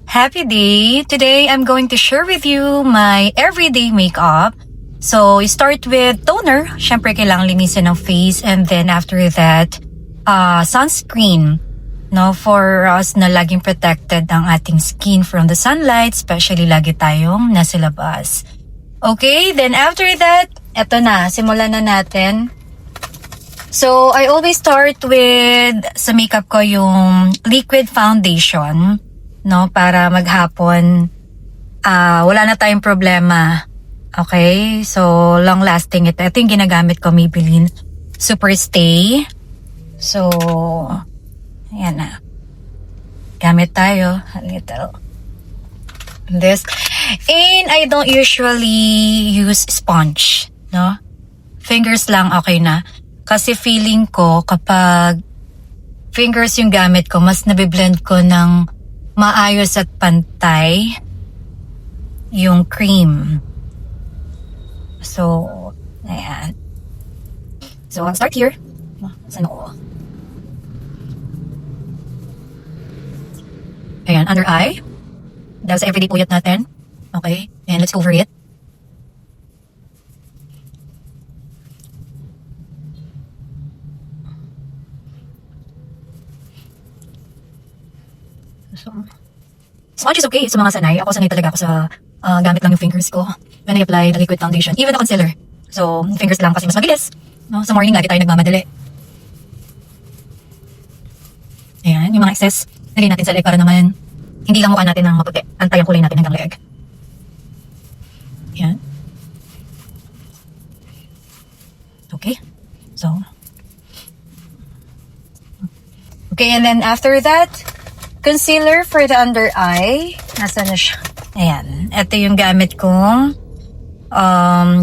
Happy day! Today, I'm going to share with you my everyday makeup. So, start with toner. Syempre, kailangan linisin ng face. And then, after that, sunscreen. No, for us na laging protected ang ating skin from the sunlight. Especially, lagi tayong nasa labas. Okay, then after that, eto na. Simulan na natin. So, I always start with, sa makeup ko, yung liquid foundation. No, para maghapon, wala na tayong problema. Okay? So, long lasting ito. Ito yung ginagamit ko, Maybelline Superstay. So, ayan na. Gamit tayo. A little. This. And I don't usually use sponge. No? Fingers lang, okay na. Kasi feeling ko, kapag fingers yung gamit ko, mas nabiblend ko ng maayos at pantay yung cream. So, ayan. So, I'll start here. Sa noo. Ayan, under eye. Dahil sa everyday puyat natin. Okay, and let's cover it. So, sponge is okay sa mga sanay. Ako sanay talaga ako sa gamit lang yung fingers ko when I apply the liquid foundation. Even the concealer. So, fingers lang kasi mas mabilis. No? Sa morning lagi tayo nagmamadali. Ayan, yung mga excess, lagay natin sa leg para naman hindi lang mukha natin ng maputi. Antay ang kulay natin hanggang leg. Ayan. Okay. So, okay, and then after that, concealer for the under eye. Nasaan na siya? Ayan. Ito yung gamit kong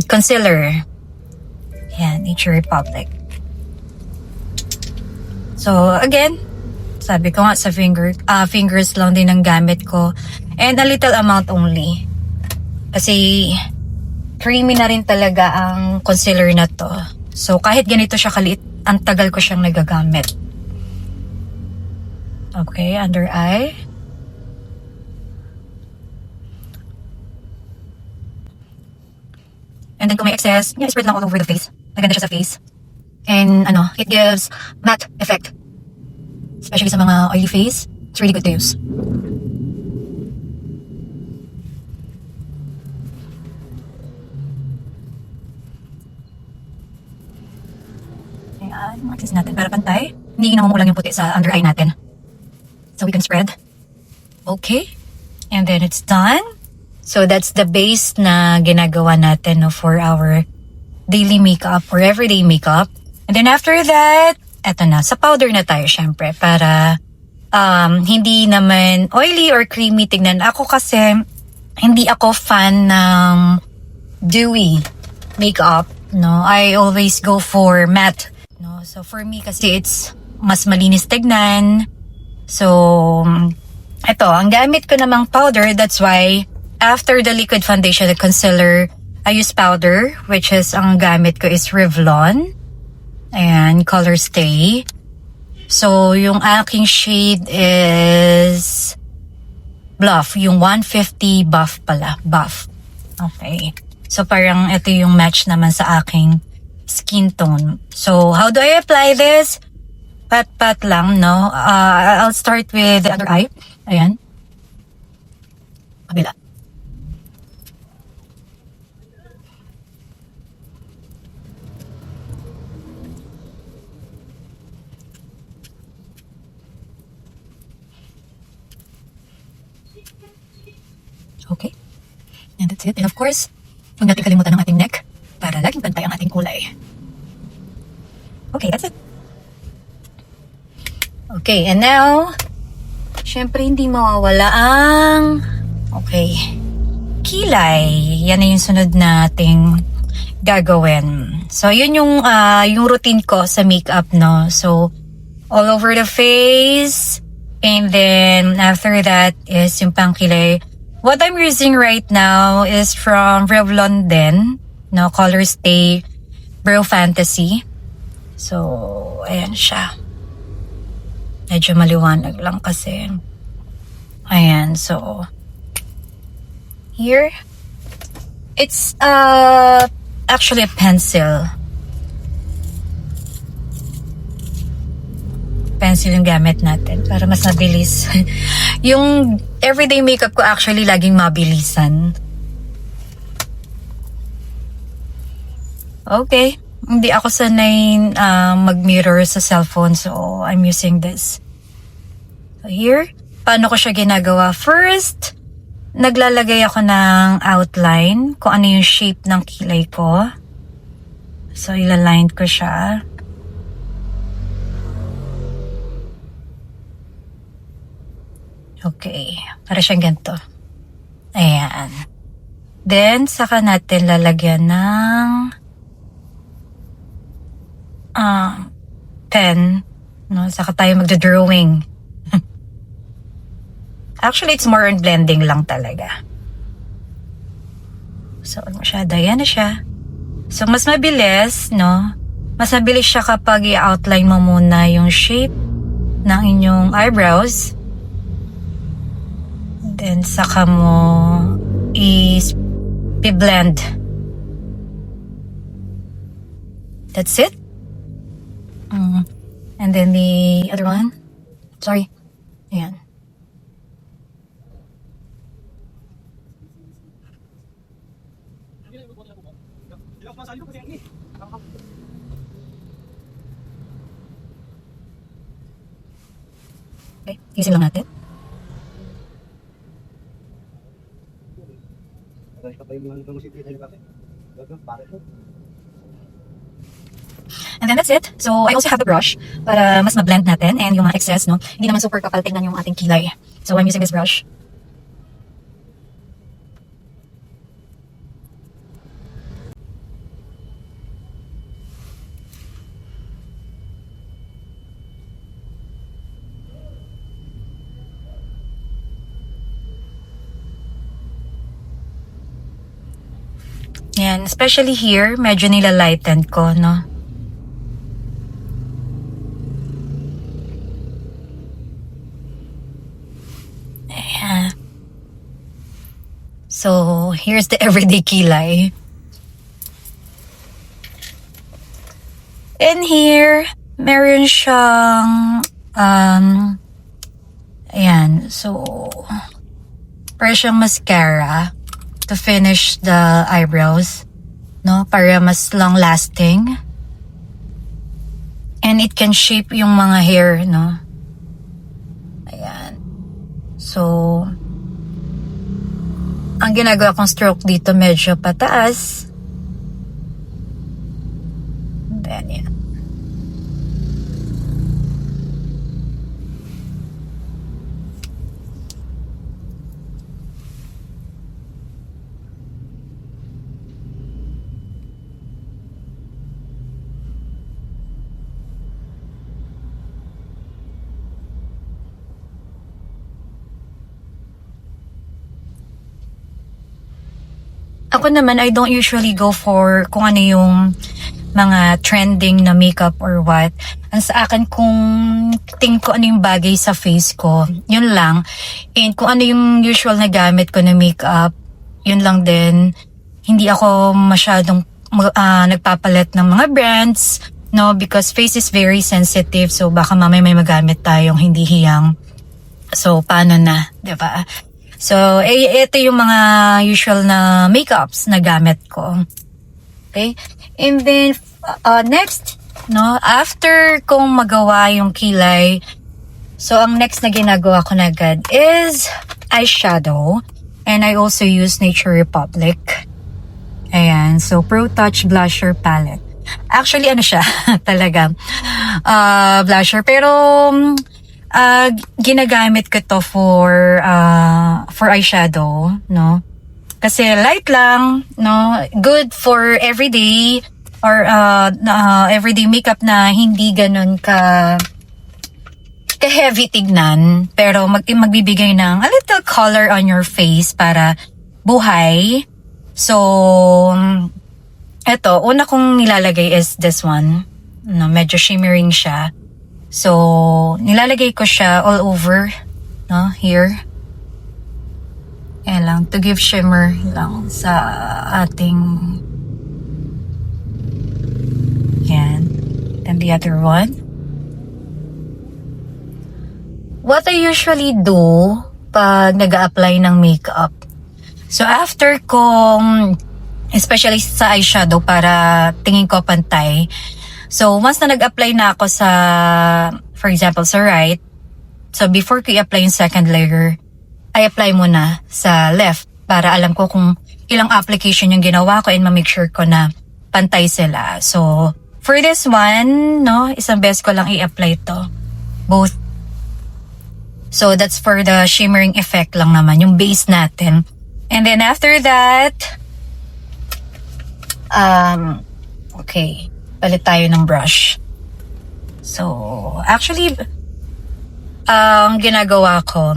concealer. Ayan, Nature Republic. So, again, sabi ko nga sa fingers lang din ang gamit ko. And a little amount only. Kasi, creamy na rin talaga ang concealer na to. So, kahit ganito siya kaliit, ang tagal ko siyang nagagamit. Okay, under eye. And then kung may excess, spread lang all over the face. Maganda siya sa face. And it gives matte effect. Especially sa mga oily face. It's really good to use. Ayan, access natin para pantay. Hindi namumulang yung puti sa under eye natin. So we can spread. Okay. And then it's done. So that's the base na ginagawa natin for our daily makeup or everyday makeup. And then after that, eto na. Sa powder na tayo syempre para hindi naman oily or creamy tignan. Ako kasi hindi ako fan ng dewy makeup. No, I always go for matte. No, so for me kasi it's mas malinis tignan. So, ito, ang gamit ko namang powder, that's why, after the liquid foundation, the concealer, I use powder, which is, ang gamit ko is Revlon, and Color Stay. So, yung aking shade is Bluff, yung 150 Buff pala, Buff. Okay. So, parang ito yung match naman sa aking skin tone. So, how do I apply this? Pat-pat lang, no? I'll start with the under eye. Ayan. Kabila. Okay. And that's it. And of course, huwag natin kalimutan ang ating neck para laging pantay ang ating kulay. Okay, that's it. Okay, and now, syempre hindi mawawala ang, okay, kilay. Yan na yung sunod nating gagawin. So, yun yung routine ko sa makeup, no? So, all over the face. And then, after that is yung pangkilay. What I'm using right now is from Revlon din, no? Color Stay Brow Fantasy. So, ayan siya. Medyo maliwanag lang kasi. Ayan. So, here, it's actually a pencil. Pencil yung gamit natin para mas mabilis. Yung everyday makeup ko actually laging mabilisan. Okay. Hindi ako sanay mag-mirror sa cellphone, so I'm using this. So here, paano ko siya ginagawa? First, naglalagay ako ng outline kung ano yung shape ng kilay ko. So, ilaline ko siya. Okay. Para siyang ganito. Ayan. Then, saka natin lalagyan ng pen. No? Saka tayo magdodrawing. Actually, it's more on blending lang talaga. So, ayan na siya. So, mas mabilis, no? Mas mabilis siya kapag i-outline mo muna yung shape ng inyong eyebrows. Then, saka mo i-blend. That's it. And then the other one. Sorry. Ayan. Okay, tiisin lang natin. And then that's it. So, I also have the brush para mas ma-blend natin and yung mga excess, no? Hindi naman super kapal tingnan yung ating kilay. So, I'm using this brush. Yan, especially here, medyo nilalighten ko, no? Ayan. So, here's the everyday kilay. And here, meron siyang, ayan, so, para siyang mascara to finish the eyebrows, no? Para mas long-lasting. And it can shape yung mga hair, no? Ayan. So, ang ginagawa kong stroke dito medyo pataas. Then, yan. Ako naman, I don't usually go for kung ano yung mga trending na makeup or what. Ang sa akin, kung tingin ko ano yung bagay sa face ko, yun lang. And kung ano yung usual na gamit ko na makeup, yun lang din. Hindi ako masyadong nagpapalit ng mga brands, no? Because face is very sensitive, so baka mamaya may magamit tayong hindi hiyang. So, paano na, diba? So, ito yung mga usual na makeups na gamit ko. Okay? And then, next, no, after kong magawa yung kilay, so, ang next na ginagawa ko na agad is eyeshadow. And I also use Nature Republic. Ayan. So, Pro Touch Blusher Palette. Actually, ano siya? Talaga. Blusher. Pero, ginagamit ko to for eyeshadow, no? Kasi light lang, no? Good for everyday or everyday makeup na hindi ganun ka heavy tignan, pero magbibigay ng a little color on your face para buhay. So, eto, una kong nilalagay is this one. No, medyo shimmering siya. So, nilalagay ko siya all over, no, here. Ayan lang, to give shimmer lang sa ating... Yan. And the other one. What I usually do pag nag-a-apply ng makeup. So after kong, especially sa eyeshadow para tingin ko pantay. So once na nag-apply na ako sa, for example, sa right. So before ko i-apply yung second layer, I apply muna sa left para alam ko kung ilang application yung ginawa ko and ma-make sure ko na pantay sila. So for this one, no, isang beses ko lang i-apply to. Both. So that's for the shimmering effect lang naman, yung base natin. And then after that, okay, palit tayo ng brush. So actually, ang ginagawa ko,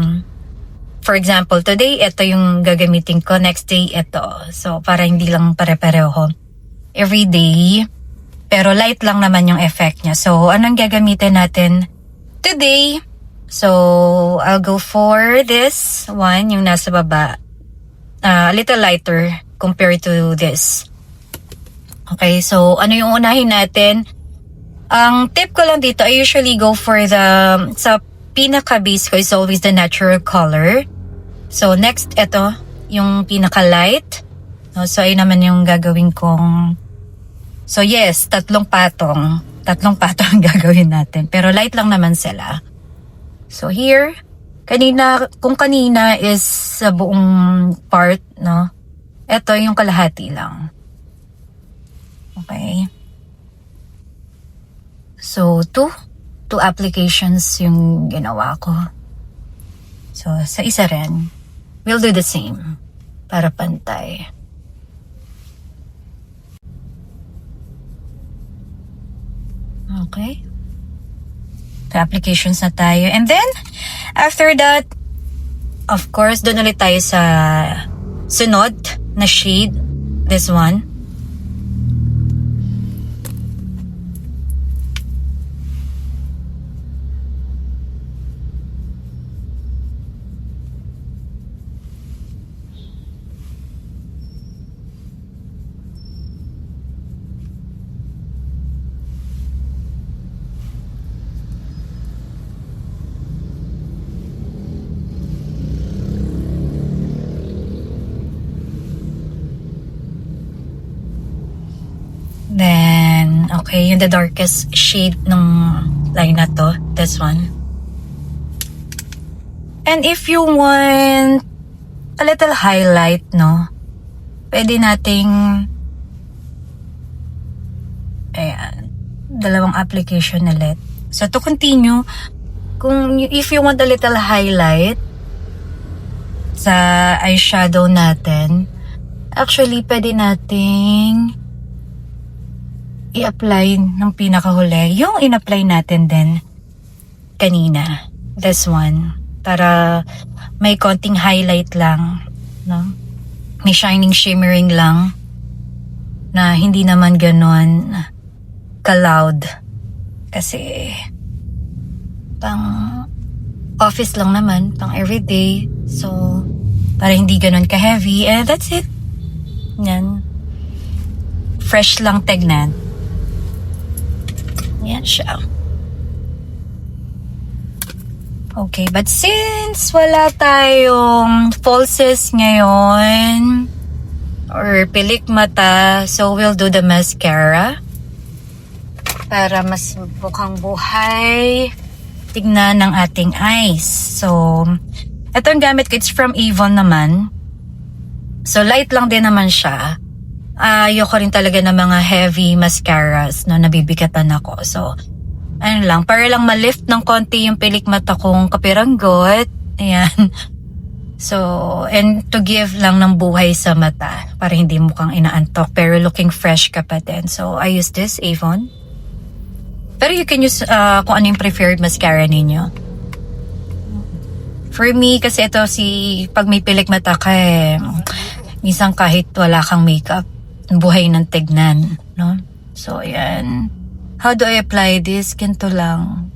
for example, today, ito yung gagamitin ko. Next day, ito. So para hindi lang pare-pareho. Every day, pero light lang naman yung effect niya. So anong gagamitin natin today? So, I'll go for this one, yung nasa baba. A little lighter compared to this. Okay, so ano yung unahin natin? Ang tip ko lang dito, I usually go for sa pinaka-base ko is always the natural color. So, next, ito, yung pinaka-light. So, ayun naman yung gagawin kong... So, yes, tatlong patong ang gagawin natin. Pero light lang naman sila. So here, kung kanina is sa buong part, no? Ito yung kalahati lang. Okay. So, two applications yung ginawa ko. So, sa isa rin, we'll do the same para pantay. Okay. Applications na tayo. And then, after that, of course, doon ulit tayo sa sunod na shade. This one. Then, okay, yung the darkest shade ng line na to, this one. And if you want a little highlight, no, pwede nating, ayan, dalawang application ulit. So, to continue, if you want a little highlight sa eyeshadow natin, actually, pwede nating i-apply ng pinakahuli yung in-apply natin din kanina, this one, para may konting highlight lang, no? May shining shimmering lang na hindi naman ganon ka-loud kasi pang office lang naman, pang everyday, so para hindi ganon ka-heavy, and that's it. Yan, fresh lang tignan. Yan siya. Okay, but since wala tayong falsies ngayon or pilik mata, so we'll do the mascara para mas mukhang buhay tignan ng ating eyes. So, ito ang gamit ko. It's from Avon naman. So, light lang din naman siya. Ayoko rin talaga ng mga heavy mascaras, no, nabibigatan ako. So, ano lang, para lang ma-lift ng konti yung pilik mata kong kapiranggot. Ayan. So, and to give lang ng buhay sa mata para hindi mukhang inaantok pero looking fresh ka pa din. So, I use this Avon. Pero you can use kung ano yung preferred mascara ninyo. For me, kasi ito pag may pilik mata ka minsan kahit wala kang makeup, buhay ng tignan, no? So, ayan. How do I apply this? Ganito lang.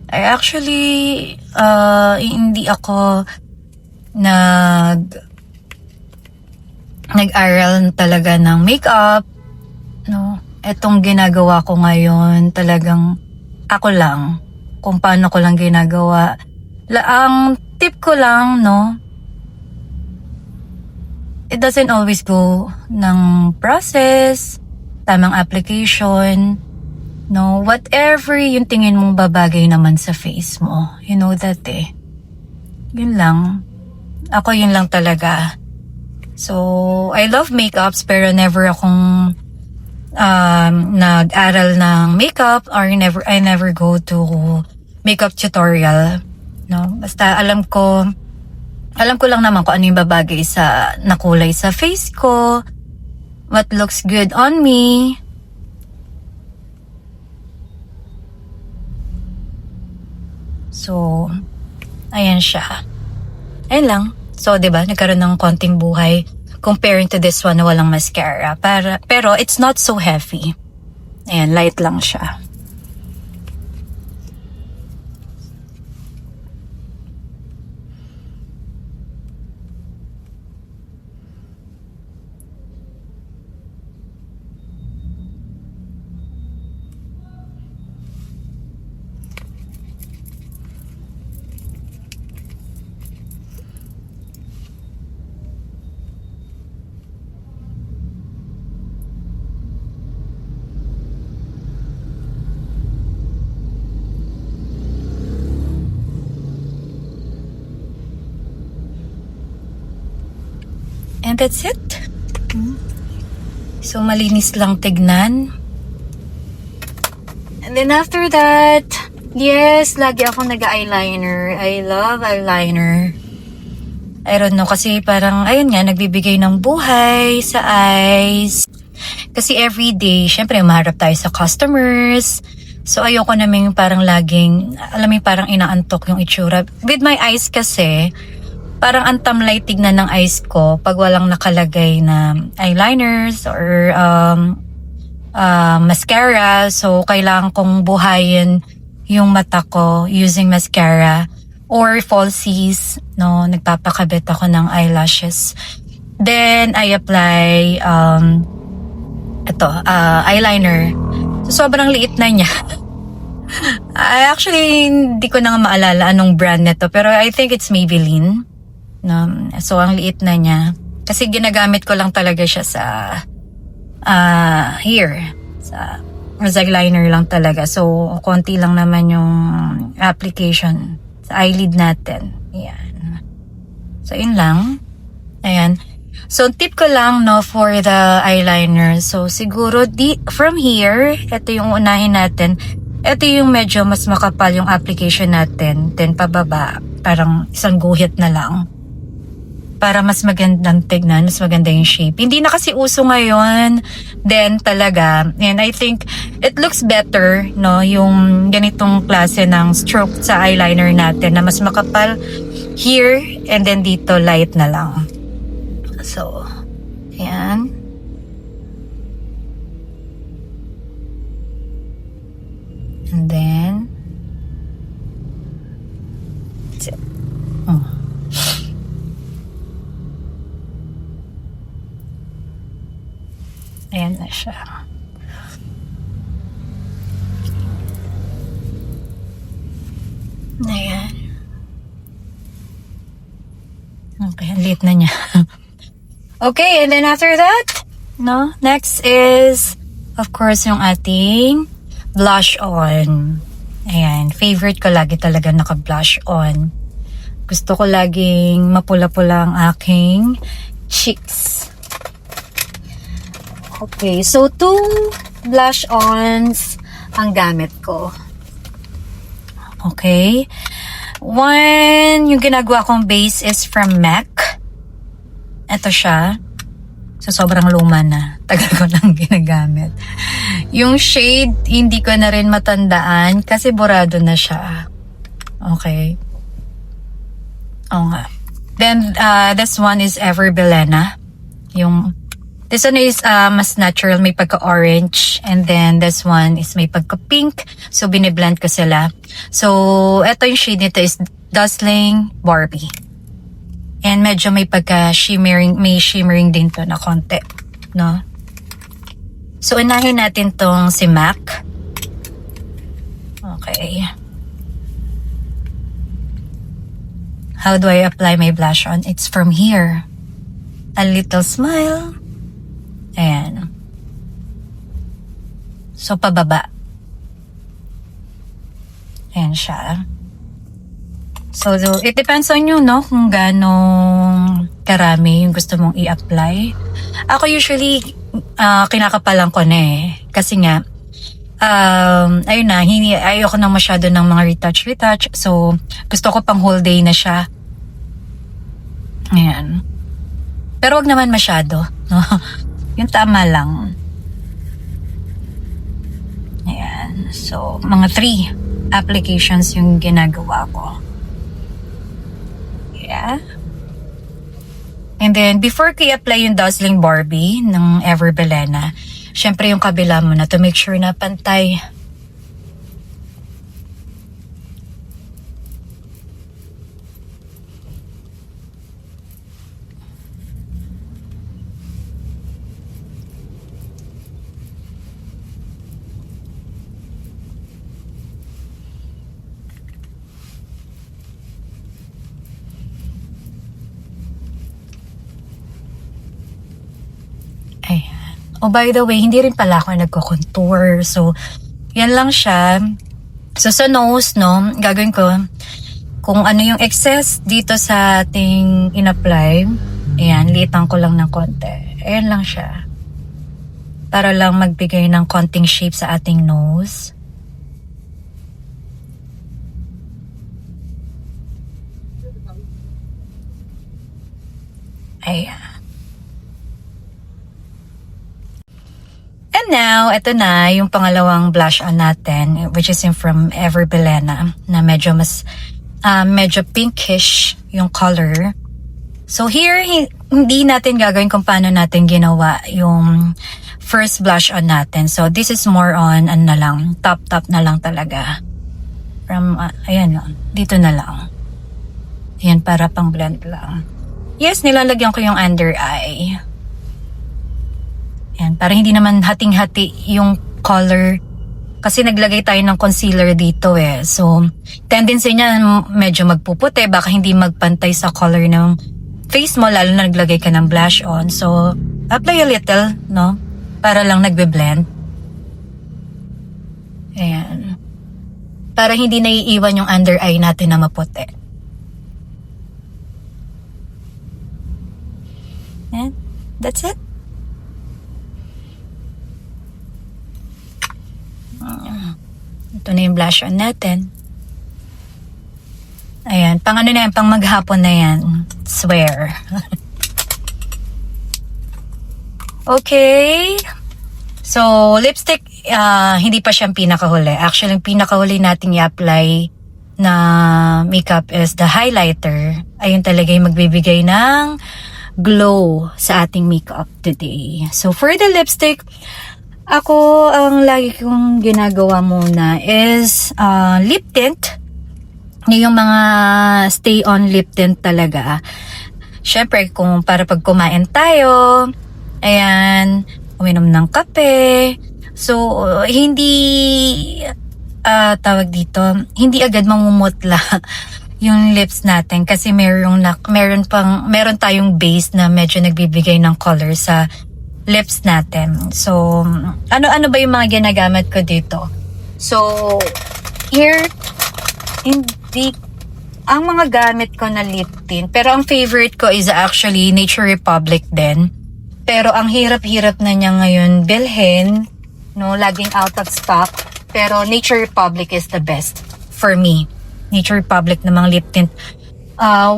I actually, hindi ako nag-aral talaga ng makeup, no? Etong ginagawa ko ngayon, talagang ako lang, kung paano ko lang ginagawa. Ang tip ko lang, no, it doesn't always go ng process, tamang application, no, whatever yung tingin mong babagay naman sa face mo, you know that yun lang. Ako yun lang talaga. So, I love makeups pero never akong nag-aral ng makeup or I never go to makeup tutorial. No? Basta alam ko lang naman kung ano yung babagay sa nakulay sa face ko, what looks good on me. So, ayan siya. Ayun lang. So, 'di ba, nagkaroon ng konting buhay comparing to this one na walang mascara. Pero it's not so heavy. Ayan, light lang siya. And that's it. So, malinis lang tignan. And then after that, yes, lagi akong nag-eyeliner. I love eyeliner. I don't know, kasi parang, ayun nga, nagbibigay ng buhay sa eyes. Kasi everyday, syempre, maharap tayo sa customers. So, ayoko naming parang laging, alam mo, parang inaantok yung itsura. With my eyes kasi, parang ang tamlay tignan ng eyes ko pag walang nakalagay na eyeliners or mascara. So, kailangan kong buhayin yung mata ko using mascara or falsies. No, nagpapakabit ako ng eyelashes. Then, I apply eyeliner. So, sobrang liit na niya. Actually, hindi ko na nga maalala anong brand nito. Pero I think it's Maybelline. No, so, ang liit na niya. Kasi ginagamit ko lang talaga siya sa here. As eyeliner lang talaga. So, konti lang naman yung application sa eyelid natin. Ayan. So, yun lang. Ayan. So, tip ko lang, no, for the eyeliner. So, siguro, from here, ito yung unahin natin. Ito yung medyo mas makapal yung application natin. Then, pababa. Parang isang guhit na lang. Para mas magandang tignan, mas maganda yung shape. Hindi na kasi uso ngayon. Then talaga, and I think it looks better, no, yung ganitong klase ng stroke sa eyeliner natin na mas makapal here and then dito light na lang. So, ayan. And then, that's it. Oh. Ayan na siya. Ayan. Okay, ang liit na niya. Okay, and then after that, no, next is, of course, yung ating blush on. Ayan, favorite ko lagi talaga naka-blush on. Gusto ko laging mapula-pula ang aking cheeks. Okay, so 2 blush ons ang gamit ko. Okay. One, yung ginagawa kong base is from MAC. Ito siya. So, sobrang luma na. Tagal ko lang ginagamit. Yung shade, hindi ko na rin matandaan kasi burado na siya. Okay. Oo nga. Then, this one is Ever Belena. This one is mas natural, may pagka-orange. And then this one is may pagka-pink. So, biniblend ko sila. So, ito yung shade nito is Dazzling Barbie. And medyo may pagka-shimmering, may shimmering din to na konti, no? So, unahin natin tong si MAC. Okay. How do I apply my blush on? It's from here. A little smile. Ayan. So, pababa. Ayan siya. So, it depends on you, no? Kung ganong karami yung gusto mong i-apply. Ako usually, kinakapalan ko na eh. Kasi nga, ayun na, ayoko na masyado ng mga retouch. So, gusto ko pang whole day na siya. Ayan. Pero wag naman masyado, no? Yung tama lang. Ayan. So, mga 3 applications yung ginagawa ko. Yeah. And then, before ko i-apply yung Dazzling Barbie ng Ever Belena, syempre yung kabila mo na to make sure na pantay. Oh, by the way, hindi rin pala ako nagko-contour. So, yan lang siya. So, sa nose, no, gagawin ko, kung ano yung excess dito sa ating in-apply, ayan, litan ko lang ng konti. Ayan lang siya. Para lang magbigay ng konting shape sa ating nose. Ayan. And now, ito na yung pangalawang blush on natin, which is yung from Ever Belena, na medyo medyo pinkish yung color. So here, hindi natin gagawin kung paano natin ginawa yung first blush on natin. So this is more on, ano na lang, top na lang talaga. From, ayan, dito na lang. Ayan, para pang blend lang. Yes, nilalagyan ko yung under eye. Yan, para hindi naman hating-hati yung color. Kasi naglagay tayo ng concealer dito eh. So, tendency niya medyo magpuputi. Baka hindi magpantay sa color ng face mo, lalo na naglagay ka ng blush on. So, apply a little, no? Para lang nagbe-blend. Ayan. Para hindi naiiwan yung under eye natin na maputi. And that's it. Ito na yung blush on natin. Ayan, pang ano na yan, pang maghapon na yan. Swear. Okay. So, lipstick, hindi pa siyang pinakahuli. Actually, yung pinakahuli natin i-apply na makeup is the highlighter. Ayun talaga yung magbibigay ng glow sa ating makeup today. So, for the lipstick, ako, ang lagi kong ginagawa muna is lip tint. Yung mga stay-on lip tint talaga. Syempre, kung para pag kumain tayo, ayan, uminom ng kape. So, hindi, tawag dito, hindi agad mamumutla yung lips natin kasi meron tayong base na medyo nagbibigay ng color sa lips natin. So, ano ba yung mga ginagamit ko dito? So, here, ang mga gamit ko na lip tint, pero ang favorite ko is actually Nature Republic din. Pero ang hirap-hirap na niya ngayon bilhin, no, laging out of stock. Pero Nature Republic is the best for me. Nature Republic na mga lip tint.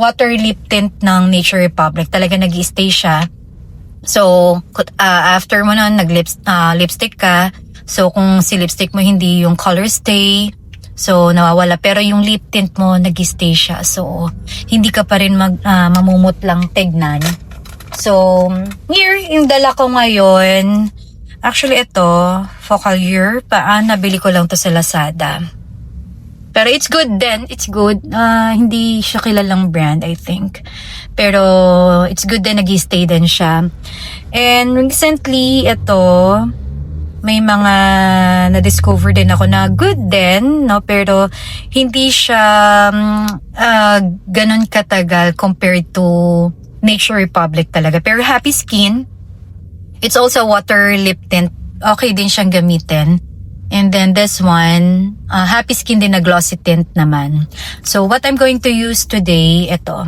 Water lip tint ng Nature Republic, talaga nag-i-stay siya. So, after mo na lipstick ka, so kung si lipstick mo hindi yung color stay, so nawawala. Pero yung lip tint mo, nag-stay siya. So, hindi ka pa rin mamumutlang tignan. So, here, yung dala ko ngayon, actually ito, Focal Year, nabili ko lang to sa Lazada. Pero it's good din. It's good. Hindi siya kilalang brand, I think. Pero it's good din, nag-stay din siya. And recently, ito, may mga na-discover din ako na good din, no? Pero hindi siya ganun katagal compared to Nature Republic talaga. Pero Happy Skin, it's also water lip tint. Okay din siyang gamitin. And then this one, Happy Skin din na glossy tint naman. So what I'm going to use today, ito.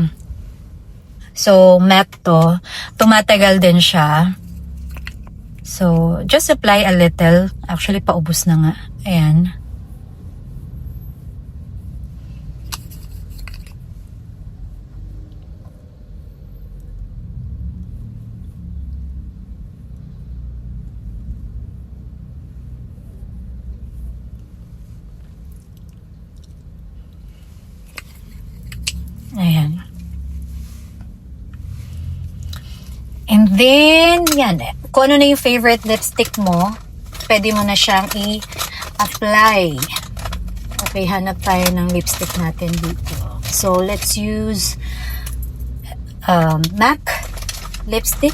So matte to. Tumatagal din siya. So just apply a little. Actually paubos na nga. Ayan. Ayan. And then, yan. Kung ano na yung favorite lipstick mo, pwede mo na siyang i-apply. Okay, hanap tayo ng lipstick natin dito. So, let's use MAC lipstick.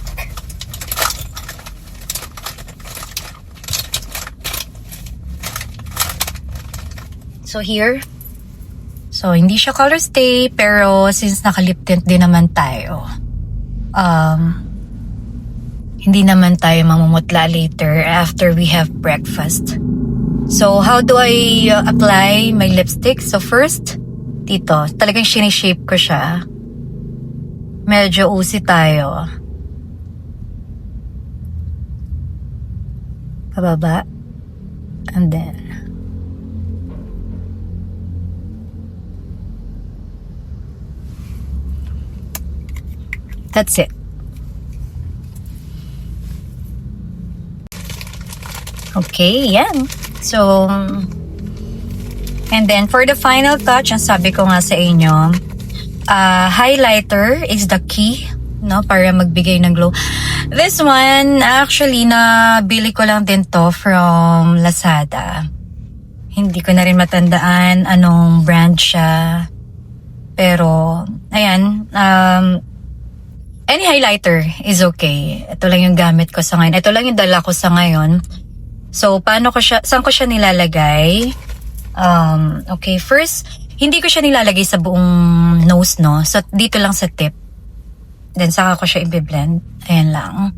So, here. So, hindi siya color stay, pero since naka-lip tint din naman tayo, hindi naman tayo mamumutla later after we have breakfast. So, how do I apply my lipstick? So, first, dito, talagang sinishape ko siya. Medyo usi tayo. Pababa. And then, that's it. Okay, yan. So, and then for the final touch, ang sabi ko nga sa inyo, highlighter is the key, no, para magbigay ng glow. This one, actually, nabili ko lang din to from Lazada. Hindi ko na rin matandaan anong brand siya. Pero, ayan, any highlighter is okay. Ito lang yung gamit ko sa ngayon. Ito lang yung dala ko sa ngayon. So, saan ko siya nilalagay? Okay, first, hindi ko siya nilalagay sa buong nose, no? So, dito lang sa tip. Then, saka ko siya i-blend. Ayan lang.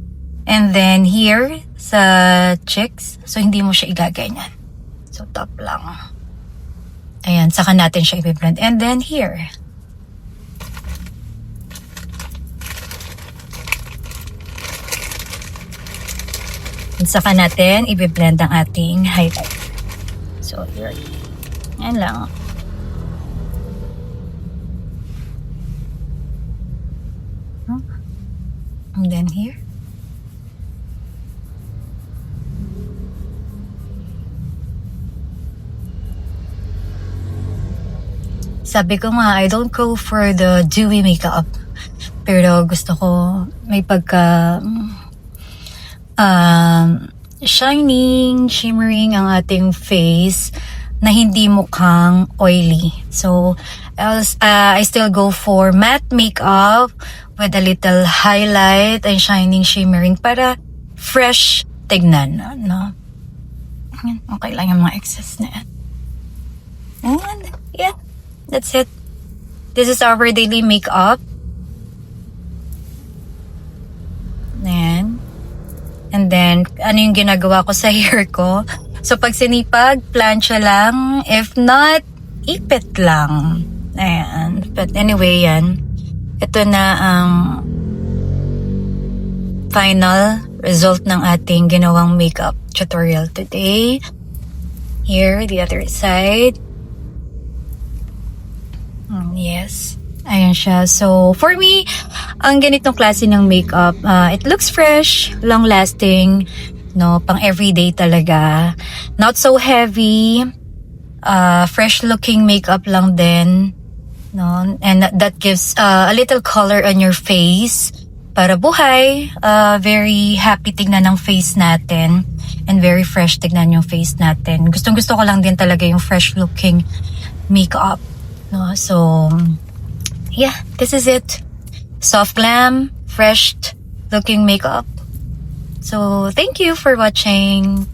And then, here, sa cheeks. So, hindi mo siya igaganyan. So, top lang. Ayan, saka natin siya i-blend. And then, here. And saka natin i-blend ang ating highlight. So, here. Yan lang. And then here. Sabi ko nga, I don't go for the dewy makeup. Pero gusto ko may pagka shining, shimmering ang ating face na hindi mukhang oily. So, I still go for matte makeup with a little highlight and shining, shimmering para fresh tignan, no? Okay lang yung mga excess na yan. And, yeah, that's it. This is our daily makeup. Ayan. And then, ano yung ginagawa ko sa hair ko? So, pag sinipag, plancha lang. If not, ipit lang. Ayan. But anyway, yan. Ito na ang final result ng ating ginawang makeup tutorial today. Here, the other side. Yes. Ayan siya. So, for me, ang ganitong klase ng makeup, it looks fresh, long-lasting, no, pang everyday talaga. Not so heavy, fresh-looking makeup lang din, no, and that gives a little color on your face para buhay, very happy tignan ng face natin, and very fresh tignan yung face natin. Gustong-gusto ko lang din talaga yung fresh-looking makeup. No? So, yeah, this is it. Soft glam, fresh looking makeup. So, thank you for watching.